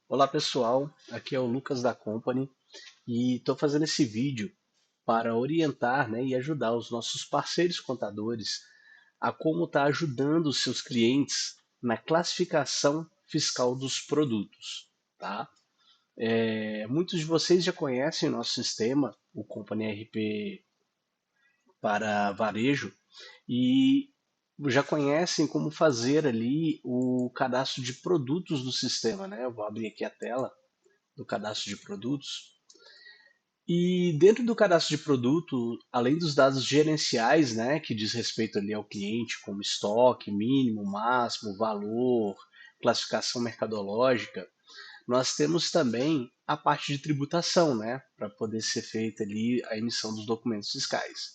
Olá pessoal, aqui é o Lucas da Company e estou fazendo esse vídeo para orientar, né, e ajudar os nossos parceiros contadores a como está ajudando os seus clientes na classificação fiscal dos produtos, tá? Muitos de vocês já conhecem o nosso sistema, o Company RP para varejo, e já conhecem como fazer ali o cadastro de produtos do sistema, né? Eu vou abrir aqui a tela do cadastro de produtos. E dentro do cadastro de produto, além dos dados gerenciais, né, que diz respeito ali ao cliente, como estoque, mínimo, máximo, valor, classificação mercadológica, nós temos também a parte de tributação, né, para poder ser feita ali a emissão dos documentos fiscais.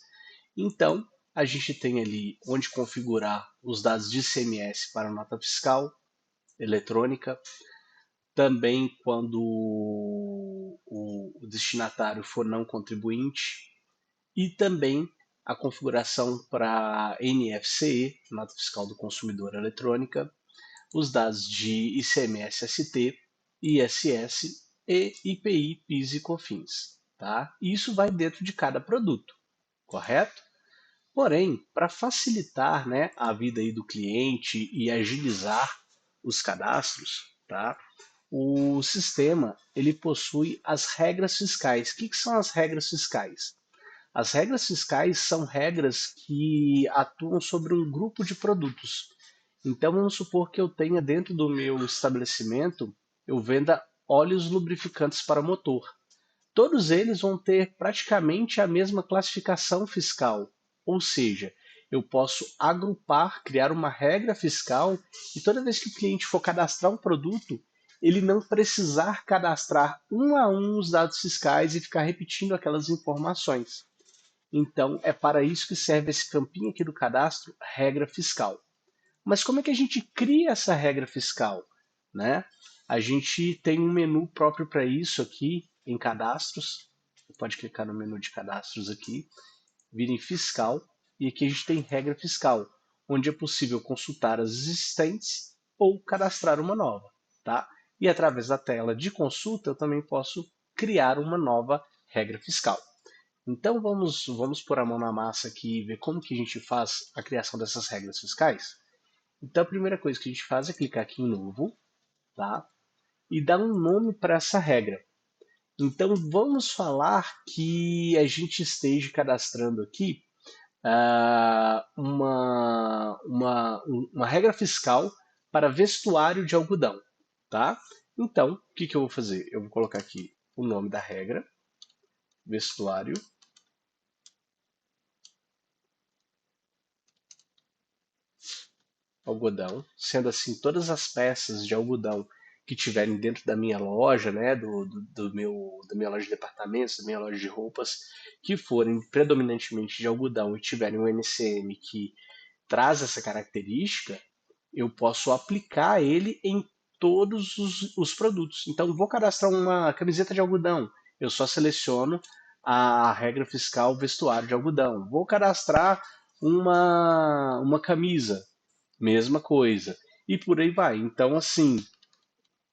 Então, a gente tem ali onde configurar os dados de ICMS para nota fiscal eletrônica, também quando o destinatário for não contribuinte, e também a configuração para NFCE, Nota Fiscal do Consumidor Eletrônica, os dados de ICMS-ST, ISS e IPI, PIS e COFINS. Tá? Isso vai dentro de cada produto, correto? Porém, para facilitar, né, a vida aí do cliente e agilizar os cadastros, tá? O sistema ele possui as regras fiscais. O que são as regras fiscais? As regras fiscais são regras que atuam sobre um grupo de produtos. Então, vamos supor que eu tenha dentro do meu estabelecimento, eu venda óleos lubrificantes para motor. Todos eles vão ter praticamente a mesma classificação fiscal, ou seja, eu posso agrupar, criar uma regra fiscal e toda vez que o cliente for cadastrar um produto, ele não precisar cadastrar um a um os dados fiscais e ficar repetindo aquelas informações. Então, é para isso que serve esse campinho aqui do cadastro, regra fiscal. Mas como é que a gente cria essa regra fiscal, né? A gente tem um menu próprio para isso aqui em cadastros. Você pode clicar no menu de cadastros aqui, vir em fiscal e aqui a gente tem regra fiscal, onde é possível consultar as existentes ou cadastrar uma nova, tá? E através da tela de consulta eu também posso criar uma nova regra fiscal. Então vamos pôr a mão na massa aqui e ver como que a gente faz a criação dessas regras fiscais. Então a primeira coisa que a gente faz é clicar aqui em novo, tá? E dar um nome para essa regra. Então vamos falar que a gente esteja cadastrando aqui uma regra fiscal para vestuário de algodão, tá? Então, o que eu vou fazer? Eu vou colocar aqui o nome da regra, vestuário, algodão, sendo assim todas as peças de algodão que tiverem dentro da minha loja, né, da minha loja de departamentos, da minha loja de roupas, que forem predominantemente de algodão e tiverem um NCM que traz essa característica, eu posso aplicar ele em todos os produtos. Então, vou cadastrar uma camiseta de algodão, eu só seleciono a regra fiscal vestuário de algodão. Vou cadastrar uma camisa, mesma coisa. E por aí vai. Então, assim,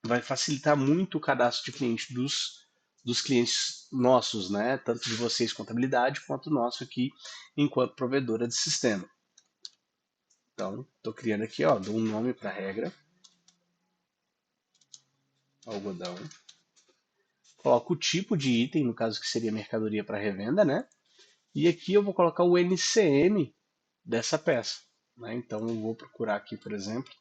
vai facilitar muito o cadastro de cliente dos clientes nossos, né? Tanto de vocês, contabilidade, quanto nosso aqui, enquanto provedora de sistema. Então, estou criando aqui, ó, dou um nome para a regra, algodão. Coloco o tipo de item, no caso que seria mercadoria para revenda, né? E aqui eu vou colocar o NCM dessa peça. Né? Então, eu vou procurar aqui, por exemplo,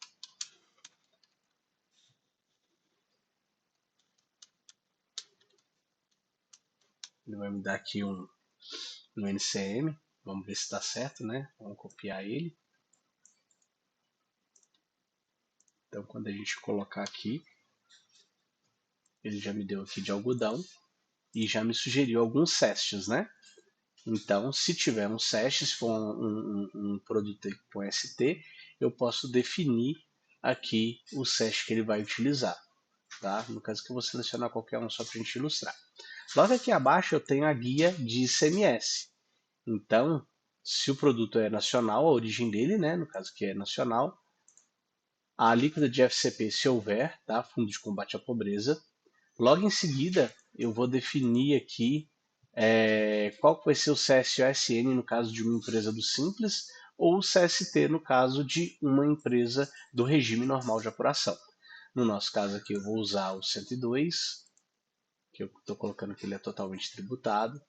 ele vai me dar aqui um NCM. Vamos ver se está certo, né? Vamos copiar ele. Então, quando a gente colocar aqui, ele já me deu aqui de algodão e já me sugeriu alguns SESTs, né? Então, se tiver um SEST, se for um produto com ST, eu posso definir aqui o SEST que ele vai utilizar. Tá? No caso que eu vou selecionar qualquer um só para a gente ilustrar. Logo aqui abaixo eu tenho a guia de ICMS. Então, se o produto é nacional, a origem dele, né, no caso que é nacional, a alíquota de FCP se houver, tá? Fundo de Combate à Pobreza. Logo em seguida, eu vou definir aqui qual vai ser o CSOSN no caso de uma empresa do Simples ou o CST no caso de uma empresa do regime normal de apuração. No nosso caso aqui eu vou usar o 102, que eu estou colocando que ele é totalmente tributado,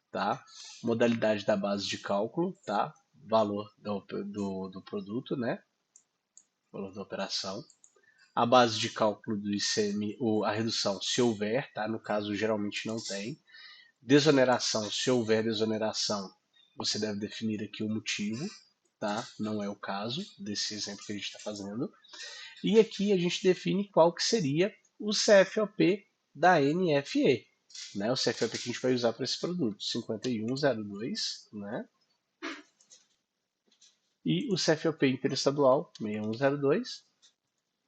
tá? Modalidade da base de cálculo, tá? Valor do produto, né? Valor da operação. A base de cálculo do ICM, a redução, se houver, tá? No caso, geralmente não tem. Desoneração, se houver desoneração, você deve definir aqui o motivo, tá? Não é o caso desse exemplo que a gente está fazendo. E aqui a gente define qual que seria o CFOP da NFE, né? O CFOP que a gente vai usar para esse produto, 5102, né? E o CFOP interestadual, 6102,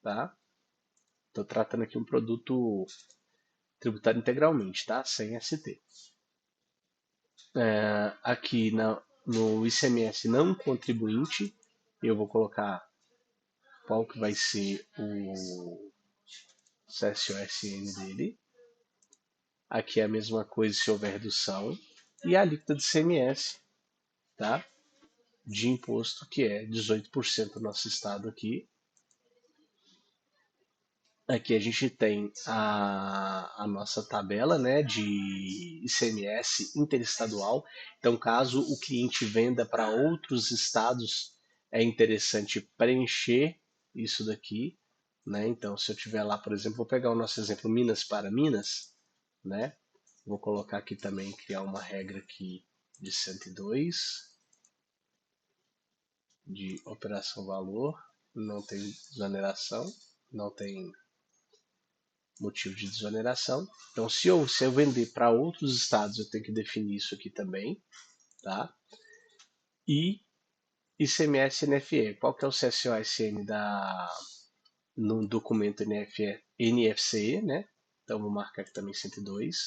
tá? Estou tratando aqui um produto tributado integralmente, tá? Sem ST. Aqui no ICMS não contribuinte, eu vou colocar qual que vai ser o CSOSN dele. Aqui é a mesma coisa se houver redução. E a alíquota de ICMS, tá? De imposto, que é 18% no nosso estado aqui. Aqui a gente tem a nossa tabela, né, de ICMS interestadual. Então, caso o cliente venda para outros estados, é interessante preencher isso daqui, né? Então, se eu tiver lá, por exemplo, vou pegar o nosso exemplo Minas para Minas, né? Vou colocar aqui também, criar uma regra aqui de 102, de operação valor, não tem desoneração, não tem motivo de desoneração. Então, se eu vender para outros estados, eu tenho que definir isso aqui também, tá? E ICMS e NFE. Qual que é o CSOSN no documento NFCE, né? Então, vou marcar aqui também 102.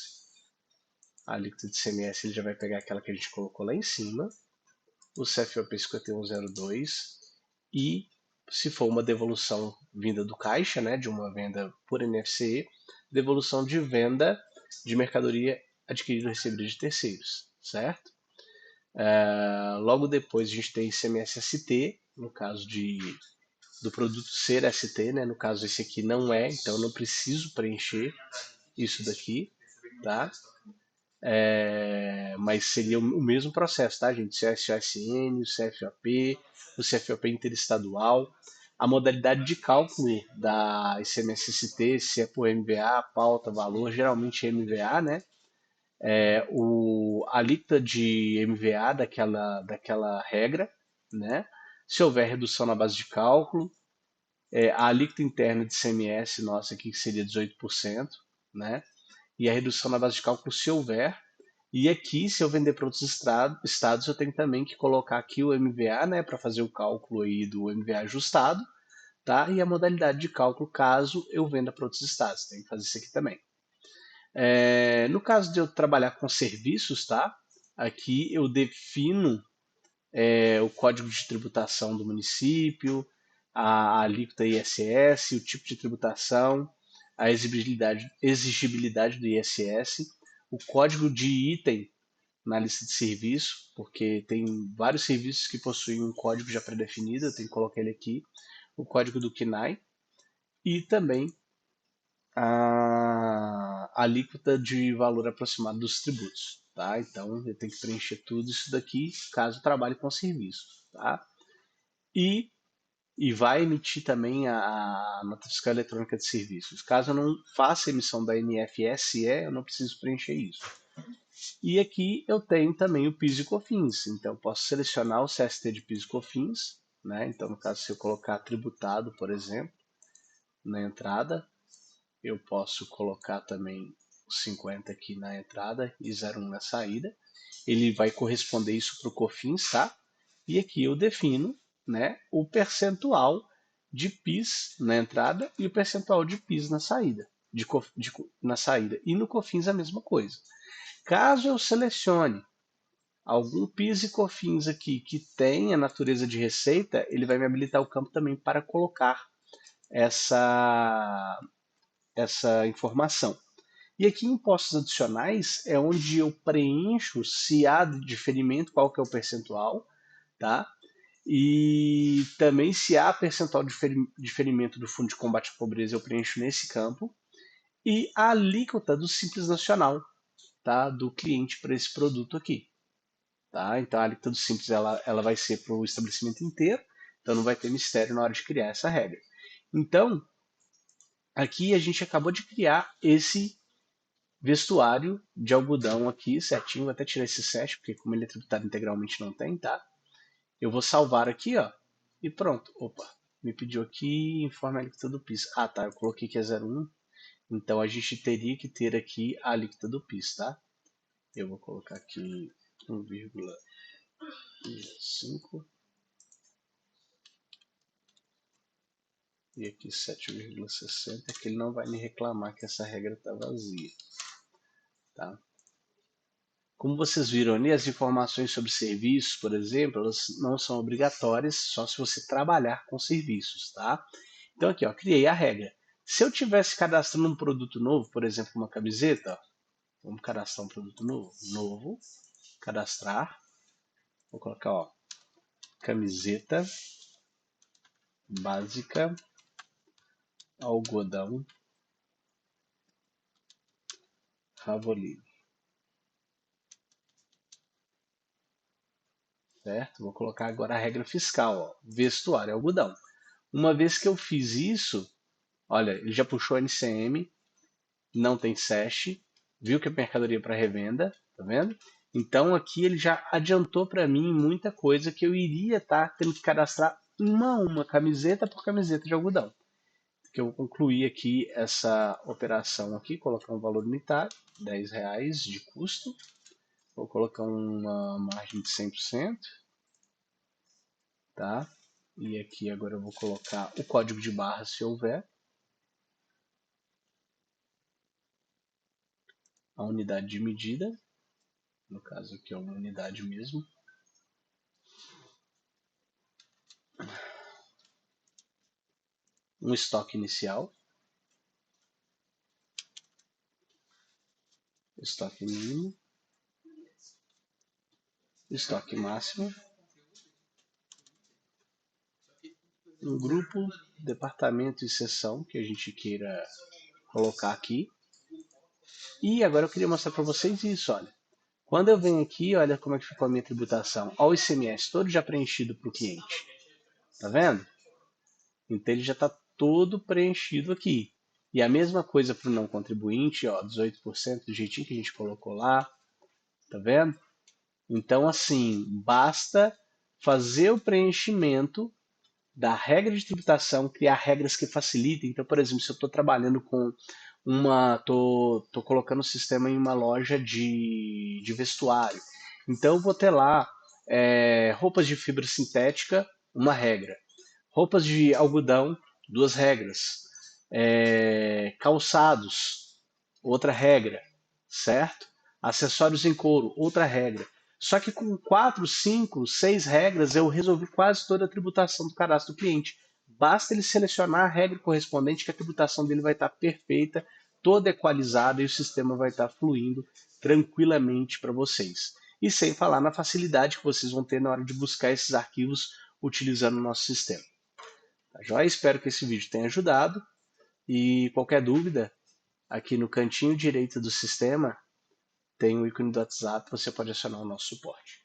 A alíquota de ICMS ele já vai pegar aquela que a gente colocou lá em cima. O CFOP 5102. E se for uma devolução vinda do caixa, né, de uma venda por NFCE, devolução de venda de mercadoria adquirida ou recebida de terceiros, certo? Logo depois a gente tem ICMS-ST, no caso do produto ser ST, né? No caso esse aqui não é, então eu não preciso preencher isso daqui, tá? Mas seria o mesmo processo, tá, gente? CSOSN, o CFOP, o CFOP interestadual, a modalidade de cálculo da ICMS-ST, se é por MVA, pauta, valor, geralmente é MVA, né? A alíquota de MVA daquela regra, né? Se houver redução na base de cálculo, a alíquota interna de ICMS, nossa, aqui que seria 18%, né? E a redução na base de cálculo se houver. E aqui, se eu vender para outros estados, eu tenho também que colocar aqui o MVA, né, para fazer o cálculo aí do MVA ajustado, tá? E a modalidade de cálculo caso eu venda para outros estados, tem que fazer isso aqui também. No caso de eu trabalhar com serviços, tá? Aqui eu defino o código de tributação do município, a alíquota ISS, o tipo de tributação, a exigibilidade do ISS, o código de item na lista de serviço, porque tem vários serviços que possuem um código já pré-definido, eu tenho que colocar ele aqui, o código do KNAI e também a alíquota de valor aproximado dos tributos. Tá? Então eu tenho que preencher tudo isso daqui caso trabalhe com serviços. Tá? E vai emitir também a nota fiscal eletrônica de serviços. Caso eu não faça emissão da NFSE, eu não preciso preencher isso. E aqui eu tenho também o PIS e COFINS, então eu posso selecionar o CST de PIS e COFINS, né? Então no caso se eu colocar tributado, por exemplo, na entrada, eu posso colocar também o 50 aqui na entrada e 01 na saída. Ele vai corresponder isso para o COFINS, tá? E aqui eu defino, né, o percentual de PIS na entrada e o percentual de PIS na saída, na saída. E no COFINS a mesma coisa. Caso eu selecione algum PIS e COFINS aqui que tenha natureza de receita, ele vai me habilitar o campo também para colocar essa informação. E aqui em impostos adicionais é onde eu preencho se há diferimento, qual que é o percentual, tá? E também se há percentual de diferimento do Fundo de Combate à Pobreza, eu preencho nesse campo. E a alíquota do Simples Nacional, tá? Do cliente para esse produto aqui. Tá? Então a alíquota do Simples ela vai ser para o estabelecimento inteiro, então não vai ter mistério na hora de criar essa regra. Então, aqui a gente acabou de criar esse vestuário de algodão aqui, certinho, vou até tirar esse set, porque como ele é tributado integralmente não tem, tá? Eu vou salvar aqui, ó, e pronto. Opa, me pediu aqui, informe a alíquota do PIS. Ah, tá, eu coloquei que é 0,1, então a gente teria que ter aqui a alíquota do PIS, tá? Eu vou colocar aqui 1,5 e aqui 7,60, que ele não vai me reclamar que essa regra está vazia, tá? Como vocês viram ali, as informações sobre serviços, por exemplo, elas não são obrigatórias só se você trabalhar com serviços, tá? Então aqui, ó, criei a regra. Se eu tivesse cadastrando um produto novo, por exemplo, uma camiseta, ó, vamos cadastrar um produto novo, cadastrar, vou colocar, ó, camiseta básica, algodão, Ravolini, certo? Vou colocar agora a regra fiscal, ó, vestuário, algodão. Uma vez que eu fiz isso, olha, ele já puxou NCM, não tem SESH, viu que é mercadoria para revenda, tá vendo? Então aqui ele já adiantou para mim muita coisa que eu iria estar tendo que cadastrar uma camiseta por camiseta de algodão. Que eu vou concluir aqui essa operação aqui, colocar um valor unitário, R$10 de custo, vou colocar uma margem de 100%, tá? E aqui agora eu vou colocar o código de barra se houver, a unidade de medida, no caso aqui é uma unidade mesmo, um estoque inicial, estoque mínimo, estoque máximo, um grupo, departamento e seção que a gente queira colocar aqui. E agora eu queria mostrar para vocês isso, olha. Quando eu venho aqui, olha como é que ficou a minha tributação. Olha o ICMS todo já preenchido para o cliente. Tá vendo? Então ele já está todo preenchido aqui. E a mesma coisa para o não contribuinte, ó, 18% do jeitinho que a gente colocou lá. Tá vendo? Então, assim, basta fazer o preenchimento da regra de tributação, criar regras que facilitem. Então, por exemplo, se eu estou trabalhando com tô colocando o sistema em uma loja de vestuário. Então, eu vou ter lá roupas de fibra sintética, uma regra. Roupas de algodão, duas regras. Calçados, outra regra, certo? Acessórios em couro, outra regra. Só que com 4, 5, 6 regras eu resolvi quase toda a tributação do cadastro do cliente. Basta ele selecionar a regra correspondente que a tributação dele vai estar perfeita, toda equalizada e o sistema vai estar fluindo tranquilamente para vocês. E sem falar na facilidade que vocês vão ter na hora de buscar esses arquivos utilizando o nosso sistema. Tá joia? Espero que esse vídeo tenha ajudado e qualquer dúvida, aqui no cantinho direito do sistema tem o ícone do WhatsApp, você pode acionar o nosso suporte.